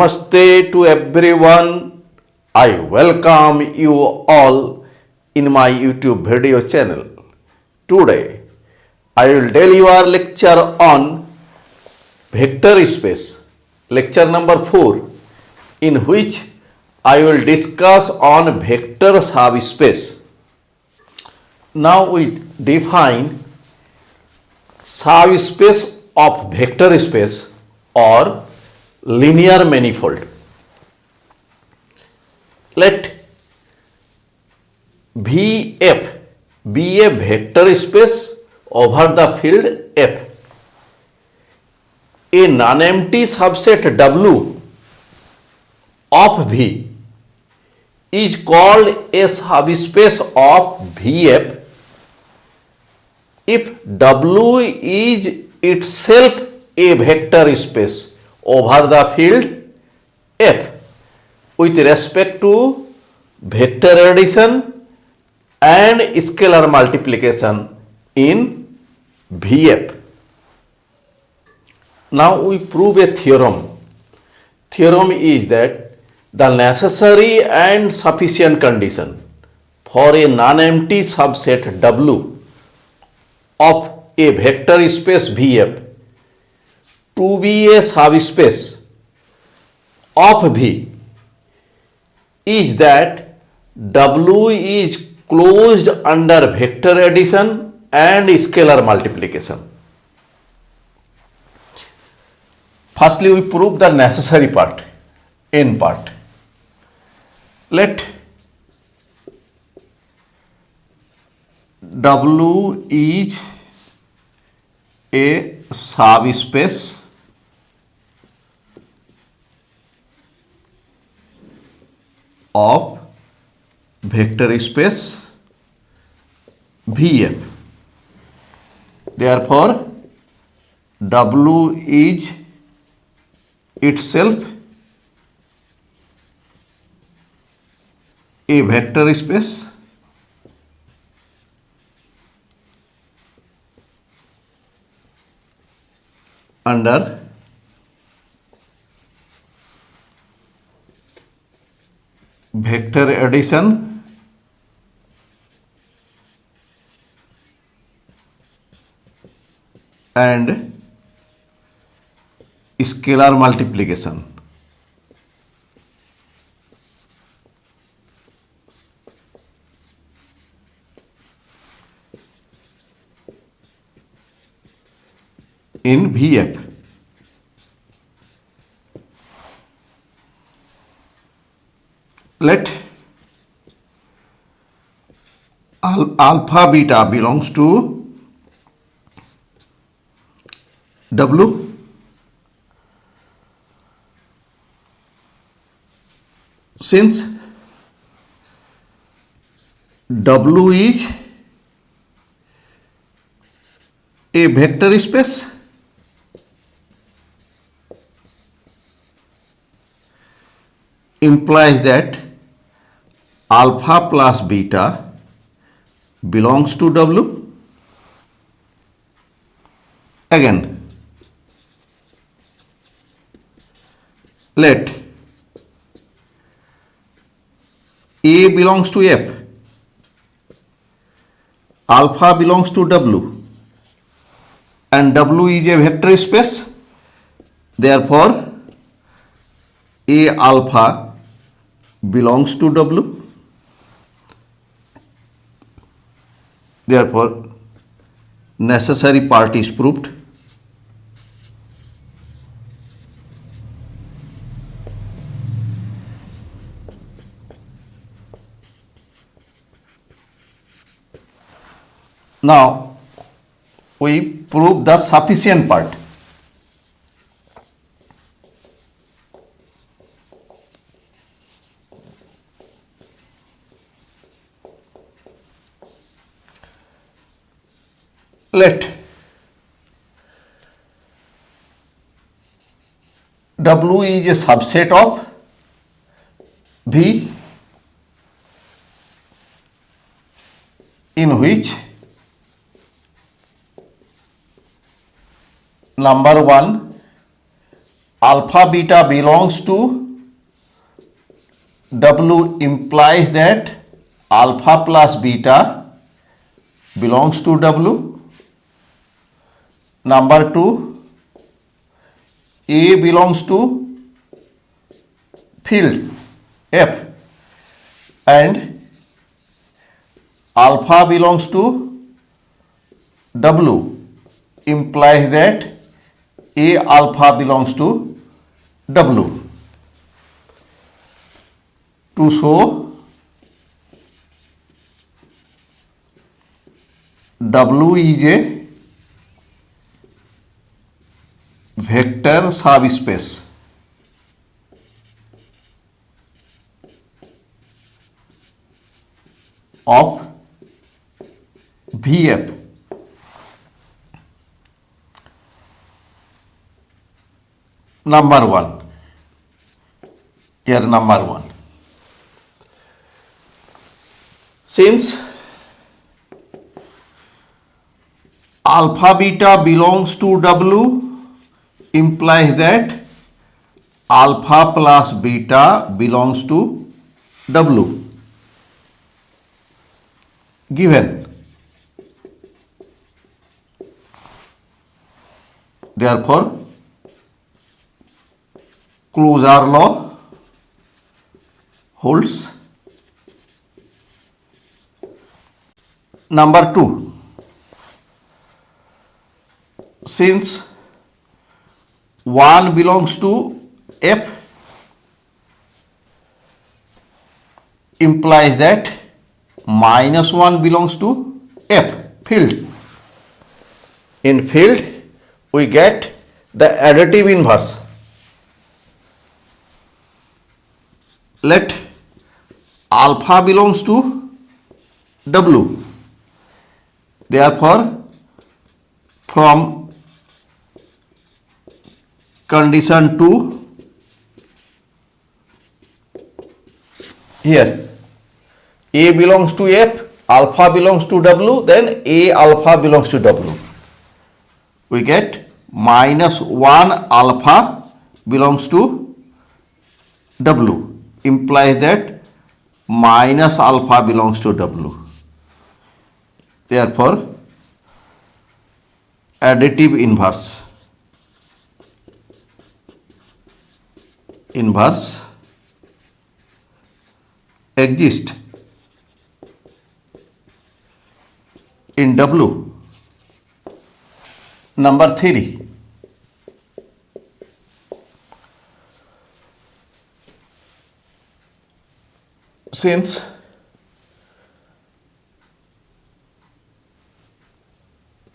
Namaste to everyone. I welcome you all in my YouTube video channel. Today I will deliver lecture on vector space, lecture number 4, in which I will discuss on vector subspace. Now we define subspace of vector space or linear manifold. Let Vf be a vector space over the field F. A non-empty subset W of V is called a subspace of Vf if W is itself a vector space over the field F with respect to vector addition and scalar multiplication in Vf. Now we prove a theorem. Theorem is that the necessary and sufficient condition for a non-empty subset W of a vector space Vf to be a subspace of V is that W is closed under vector addition and scalar multiplication. Firstly, we prove the necessary part, N part. Let W is a subspace of vector space Vf. Therefore, W is itself a vector space under vector addition and scalar multiplication. In Vf. Let alpha beta belongs to W. Since W is a vector space, implies that alpha plus beta belongs to W. Again, let A belongs to F, alpha belongs to W, and W is a vector space. Therefore, A alpha belongs to W. Therefore, necessary part is proved. Now, we prove the sufficient part. Let W is a subset of V in which number 1 alpha beta belongs to W implies that alpha plus beta belongs to W. Number 2, A belongs to field F and alpha belongs to W implies that A alpha belongs to W. To show W is a vector subspace of VF. Number 1. Here number 1. Since alpha beta belongs to W implies that alpha plus beta belongs to W. Given. Therefore, closure law holds. Number 2. Since 1 belongs to F implies that minus 1 belongs to F field. In field we get the additive inverse. Let alpha belongs to W. Therefore, from condition 2, here A belongs to F, alpha belongs to W, then A alpha belongs to W. We get minus 1 alpha belongs to W, implies that minus alpha belongs to W. Therefore, additive inverse exists in W. Number 3. Since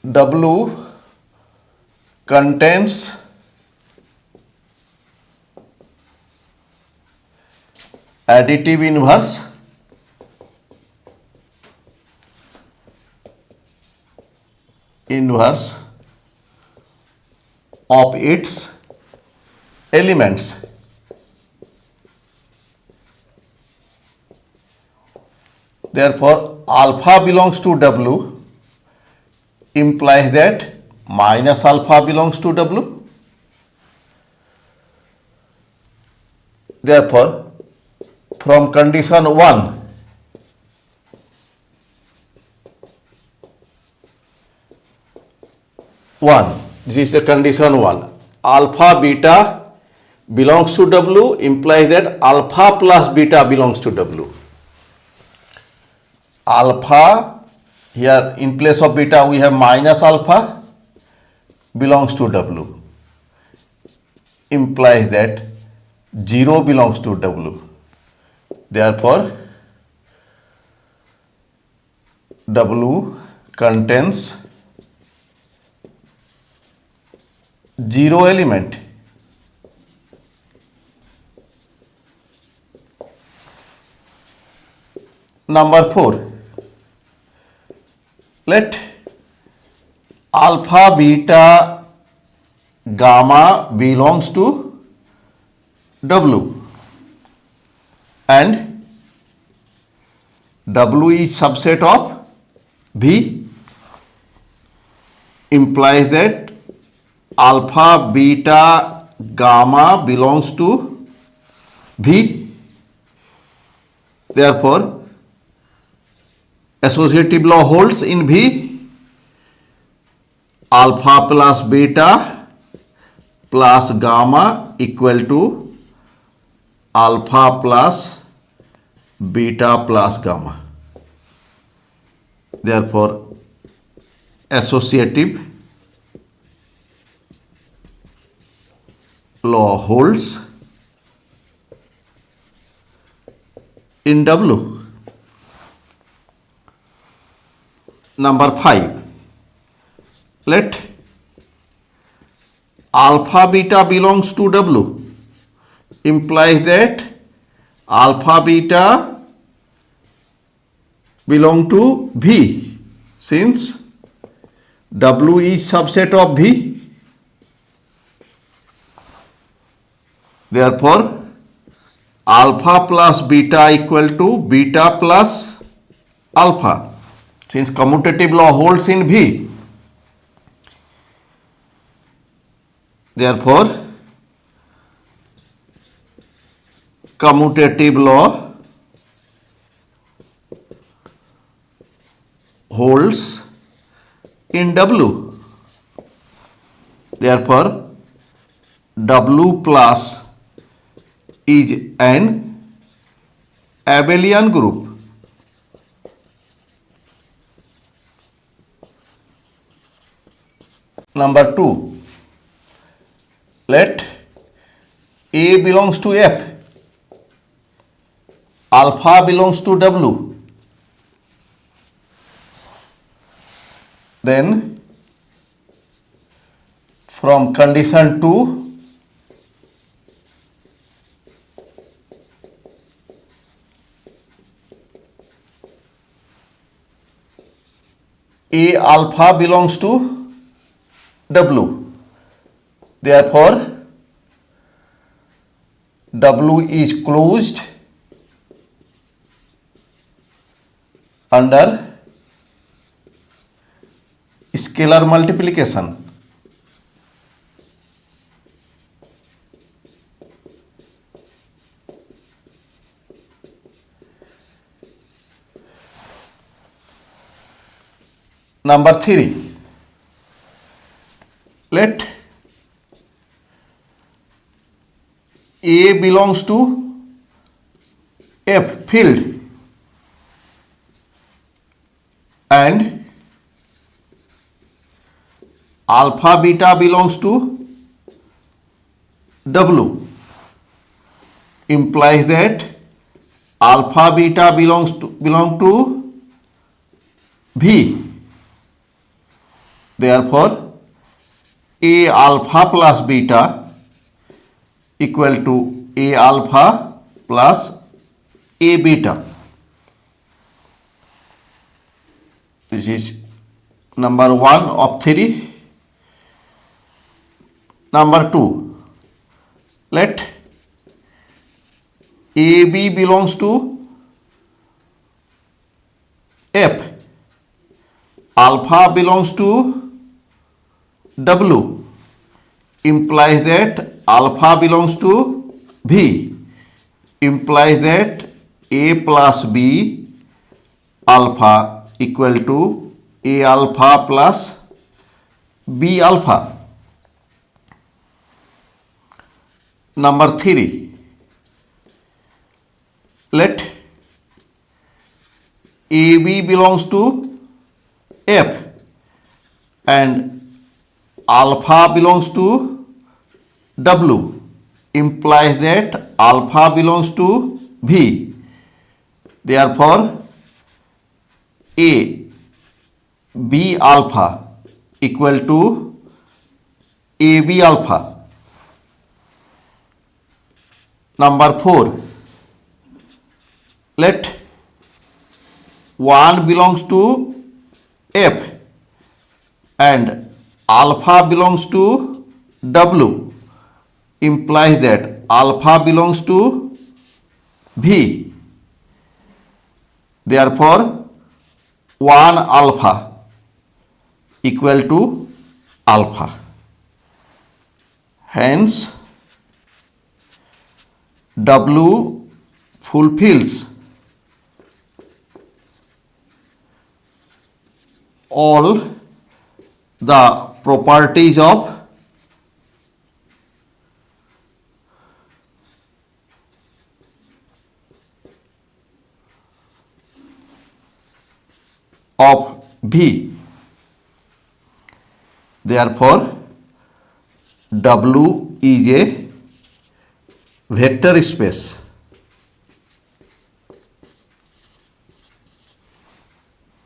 W contains additive inverse of its elements, therefore alpha belongs to W implies that minus alpha belongs to W. Therefore, from condition 1, this is the condition 1, alpha beta belongs to W implies that alpha plus beta belongs to W. Alpha, here in place of beta we have minus alpha belongs to W, implies that 0 belongs to W. Therefore, W contains 0 element. Number 4. Let alpha, beta, gamma belongs to W and W is subset of V, implies that alpha, beta, gamma belongs to V. Therefore, associative law holds in V. Alpha plus beta plus gamma equal to alpha plus beta plus gamma. Therefore, associative law holds in W. Number 5. Let alpha beta belongs to W implies that alpha beta belong to V, since W is subset of V. Therefore, alpha plus beta equal to beta plus alpha, since commutative law holds in V. Therefore, commutative law holds in W. Therefore, W plus is an abelian group. Number 2. Let A belongs to F, alpha belongs to W. Then from condition 2, A alpha belongs to W. Therefore, W is closed under scalar multiplication. Number 3. Let A belongs to F field and alpha beta belongs to W, implies that alpha beta belong to V. Therefore, A alpha plus beta equal to A alpha plus A beta. This is number 1 of 3. Number 2. Let AB belongs to F, alpha belongs to W, implies that alpha belongs to V, implies that A plus B alpha equal to A alpha plus B alpha. Number 3. Let AB belongs to F and alpha belongs to W, implies that alpha belongs to V. Therefore, A B alpha equal to AB alpha. Number 4. Let 1 belongs to F and alpha belongs to W, implies that alpha belongs to V. Therefore, 1 alpha equal to alpha. Hence, W fulfills all the properties of V. Therefore, W is a vector space.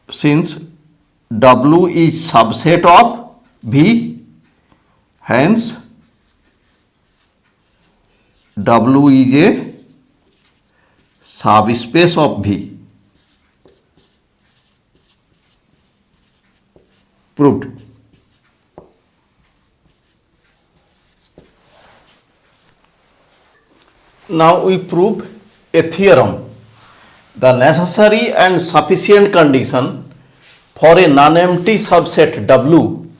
Since W is subset of V, hence W is a subspace of V. Proved. Now we prove a theorem. The necessary and sufficient condition for a non-empty subset W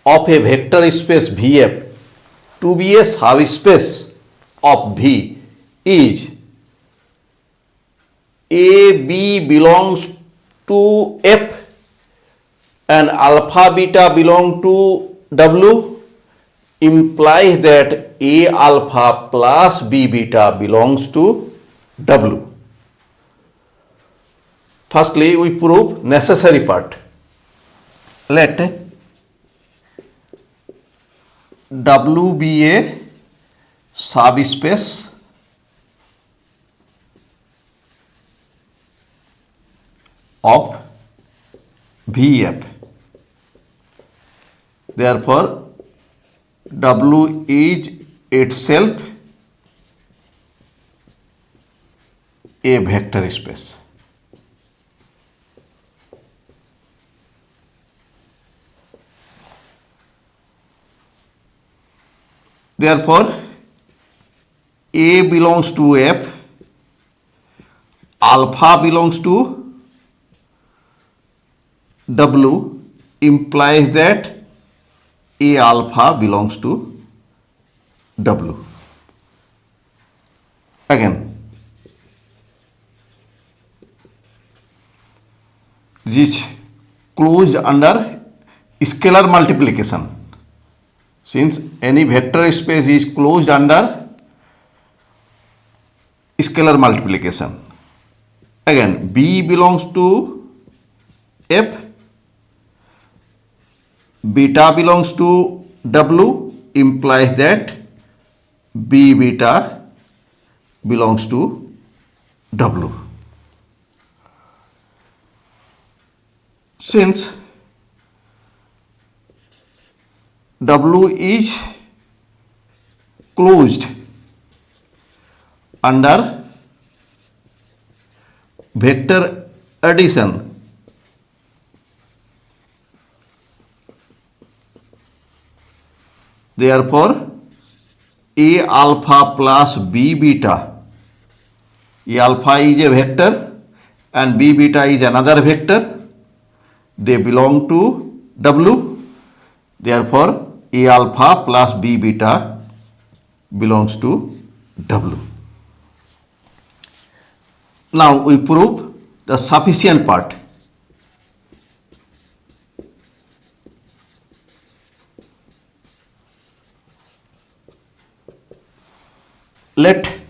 of a vector space Vf to be a subspace of V is AB belongs to F and alpha beta belong to W implies that A alpha plus B beta belongs to W. Firstly, we prove necessary part. Let W be a subspace of Vf. Therefore, W is itself a vector space. Therefore, A belongs to F, alpha belongs to W implies that A alpha belongs to W. Again, this closed under scalar multiplication. Since any vector space is closed under scalar multiplication. Again, B belongs to F, beta belongs to W implies that B beta belongs to W. Since W is closed under vector addition, therefore A alpha plus B beta, A alpha is a vector and B beta is another vector, they belong to W, therefore A alpha plus B beta belongs to W. Now we prove the sufficient part. Let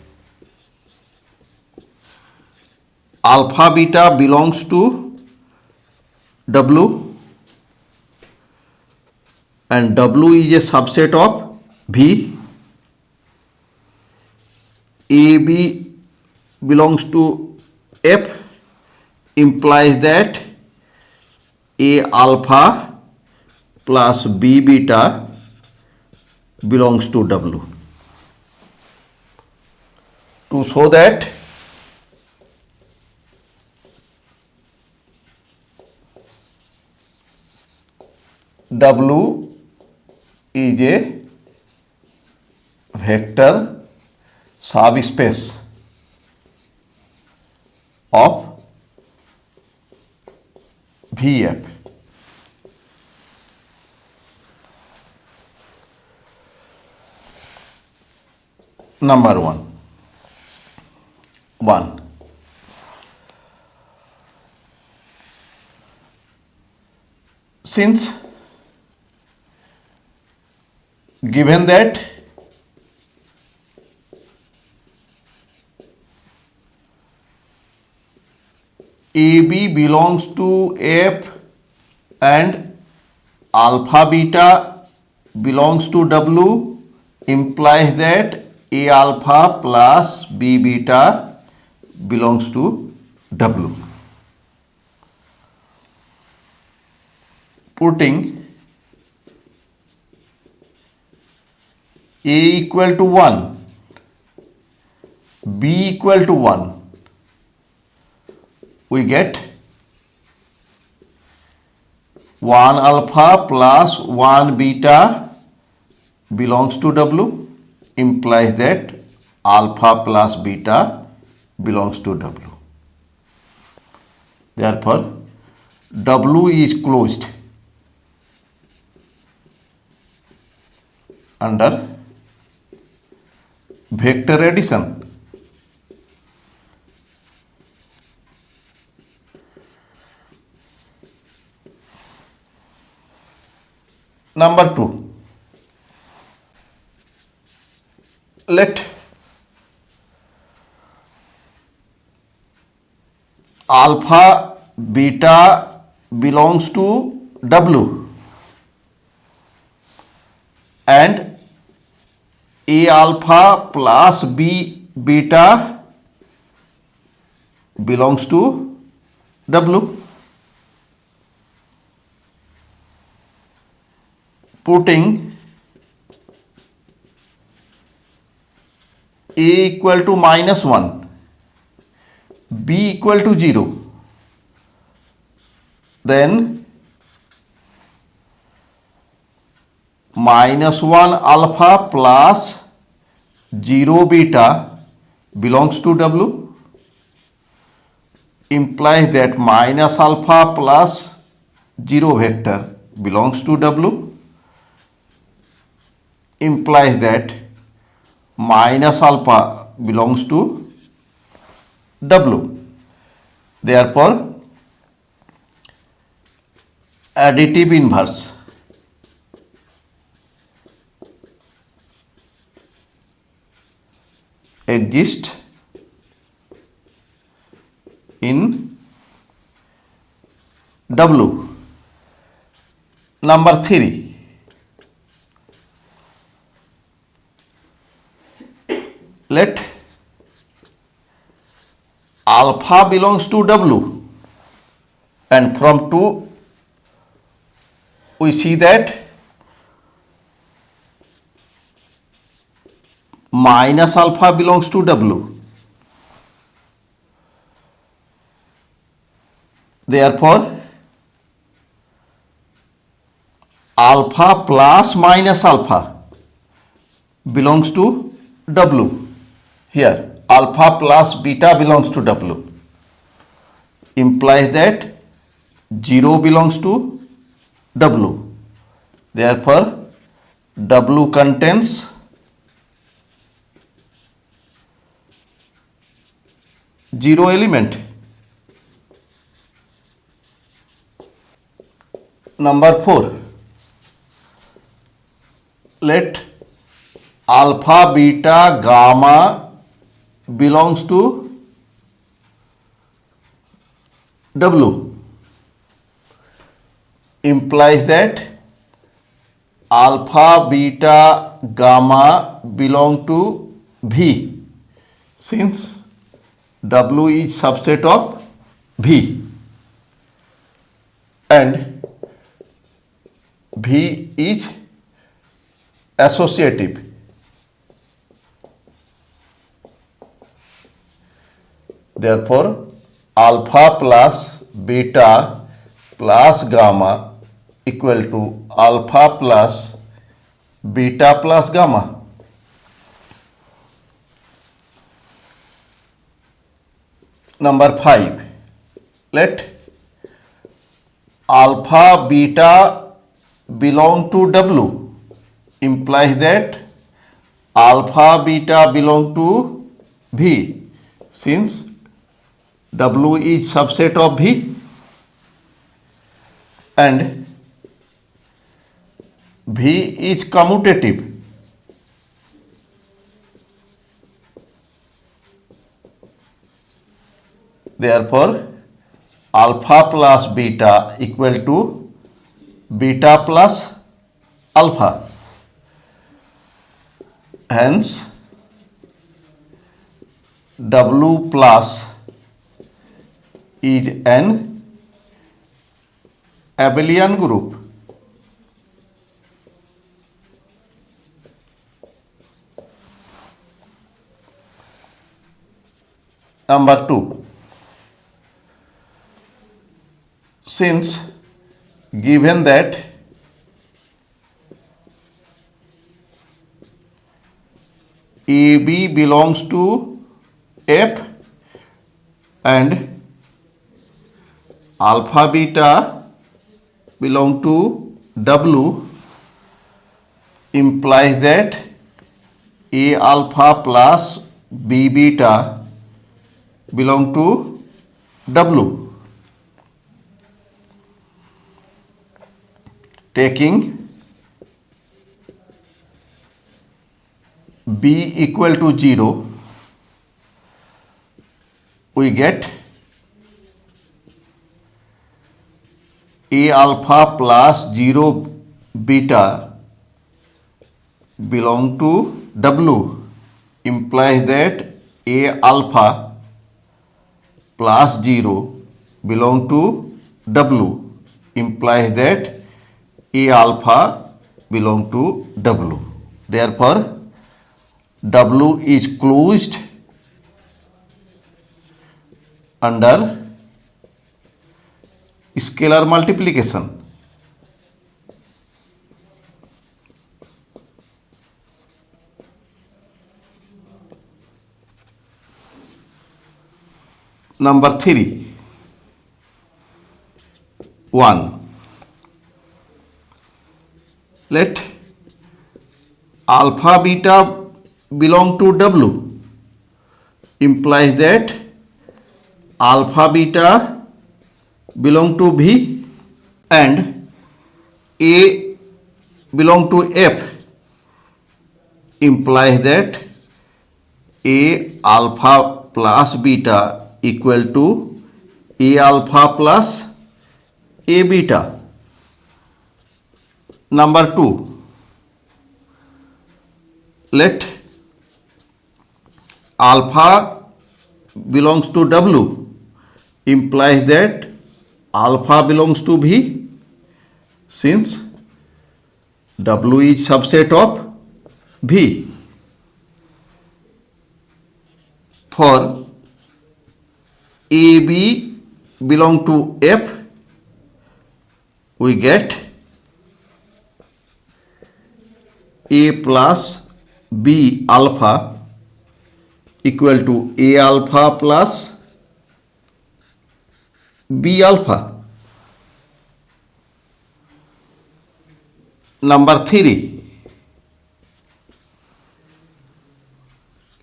alpha beta belongs to W and W is a subset of V. AB belongs to F implies that A alpha plus B beta belongs to W. To show that W is a vector subspace of Vf. Number one. 1. Since given that AB belongs to F and alpha beta belongs to W, implies that A alpha plus B beta belongs to W. Putting A equal to 1, B equal to 1, we get 1 alpha plus 1 beta belongs to W, implies that alpha plus beta belongs to W. Therefore, W is closed under vector addition. Number 2. Let alpha beta belongs to W and A alpha plus B beta belongs to W. Putting A equal to minus 1, B equal to 0, then minus 1 alpha plus 0 beta belongs to W, implies that minus alpha plus 0 vector belongs to W, implies that minus alpha belongs to W. Therefore, additive inverse exists in W. Number 3. Let alpha belongs to W, and from 2 we see that minus alpha belongs to W. Therefore, alpha plus minus alpha belongs to W. Here, alpha plus beta belongs to W, implies that 0 belongs to W. Therefore, W contains zero element. Number 4. Let alpha, beta, gamma belongs to W, implies that alpha, beta, gamma belong to V, since W is subset of V and V is associative. Therefore, alpha plus beta plus gamma equal to alpha plus beta plus gamma. Number 5. Let alpha beta belong to W, implies that alpha beta belong to V, since W is subset of V and V is commutative. Therefore, alpha plus beta equal to beta plus alpha. Hence, W plus is an abelian group. Number 2. Since given that AB belongs to F and alpha beta belong to W, implies that A alpha plus B beta belong to W. Taking B equal to 0, we get A alpha plus 0 beta belong to W, implies that A alpha plus 0 belong to W, implies that A alpha belong to W. Therefore, W is closed under scalar multiplication. Number 3. 1. Let alpha beta belong to W, implies that alpha beta belong to V and A belong to F, implies that A alpha plus beta equal to A alpha plus A beta. Number 2. Let alpha belongs to W, implies that alpha belongs to V, since W is subset of V. For AB belong to F, we get A plus B alpha equal to A alpha plus B alpha. Number 3.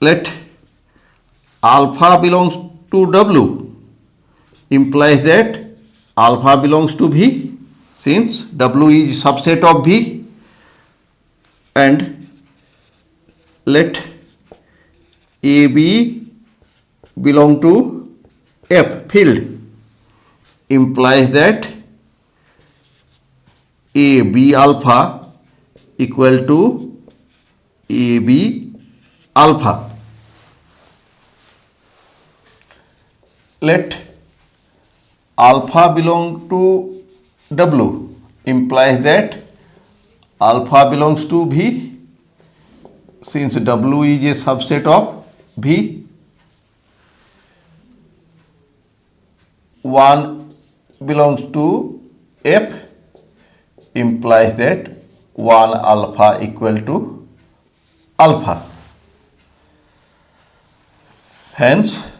Let alpha belongs to W, implies that alpha belongs to V, since W is subset of V, and let AB belong to F field, implies that AB alpha equal to AB alpha. Let alpha belong to W, implies that alpha belongs to V, since W is a subset of V. 1 belongs to F, implies that 1 alpha equal to alpha. Hence,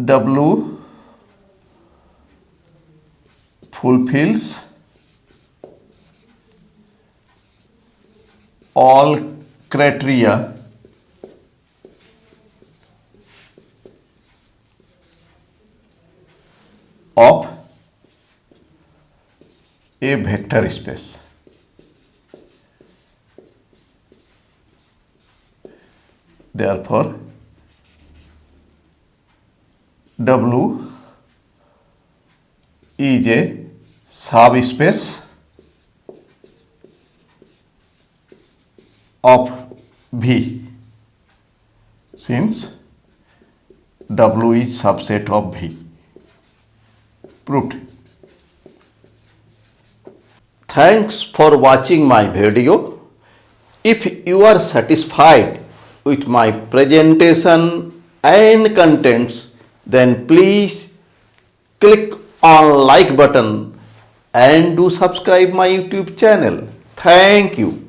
W fulfills all criteria of a vector space. Therefore, W is a subspace of V, since W is subset of V. Proved. Thanks for watching my video. If you are satisfied with my presentation and contents, then please click on like button and do subscribe my YouTube channel. Thank you.